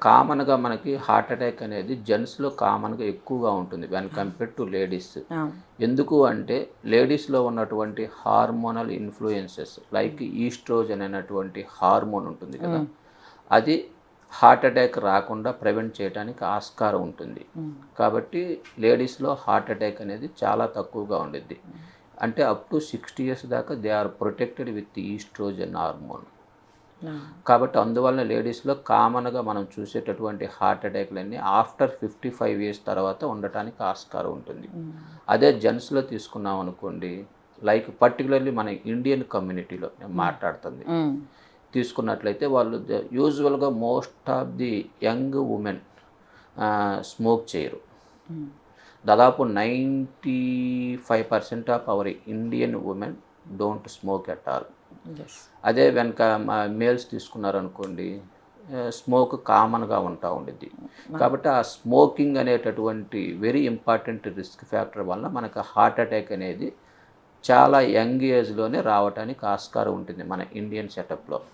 కామన్‌గా మనకి heart attack అనేది జెంట్స్‌లో కామన్‌గా ఎక్కువగా ఉంటుంది వెన్ కంపేర్డ్ టు లేడీస్. అవును. ఎందుకు అంటే లేడీస్‌లో ఉన్నటువంటి హార్మోనల్ ఇన్‌ఫ్లూయెన్సెస్ లైక్ ఈస్ట్రోజన్ అనేటువంటి హార్మోన్ ఉంటుంది కదా! హ్మ్. అది హార్ట్ అటాక్ రాకుండా ప్రివెంట్ చేయడానికి ఆస్కారం ఉంటుంది. హ్మ్. కాబట్టి లేడీస్‌లో హార్ట్ అటాక్ అనేది చాలా తక్కువగా ఉండిద్ది. అంటే అప్ టు 60 ఇయర్స్ దాకా they are protected with estrogen hormone. ఆ! కాబట్టి అందువలన లేడీస్‌లో కామన్‌గా మనం చూసేటటువంటి హార్ట్ అటాక్‌లన్నీ ఆఫ్టర్ 55 ఇయర్స్ తర్వాత ఉండటానికి ఆస్కారం ఉంటుంది. హ్మ్. అదే జెంట్స్‌లో తీసుకున్నామనుకోండి, లైక్ పర్టిక్యులర్‌లీ మన ఇండియన్ కమ్యూనిటీలో నేను హ్మ్. మాట్లాడుతుంది. హ్మ్. తీసుకున్నట్లయితే వాళ్ళు యూజువల్‌గా most of the young women smoke చేయరు. హ్మ్. దాదాపు 95% of our Indian women don't smoke at all. Yes. అదే వెనక మేల్స్ తీసుకున్నారనుకోండి, స్మోక్ కామన్‌గా ఉంటా ఉండిద్ది. ఆ! కాబట్టి ఆ స్మోకింగ్ అనేటటువంటి వెరీ ఇంపార్టెంట్ రిస్క్ ఫ్యాక్టర్ వల్ల మనకు హార్ట్ అటాక్ అనేది చాలా యంగ్ ఏజ్‌లోనే రావటానికి ఆస్కారం ఉంటుంది మన ఇండియన్ సెటప్‌లో.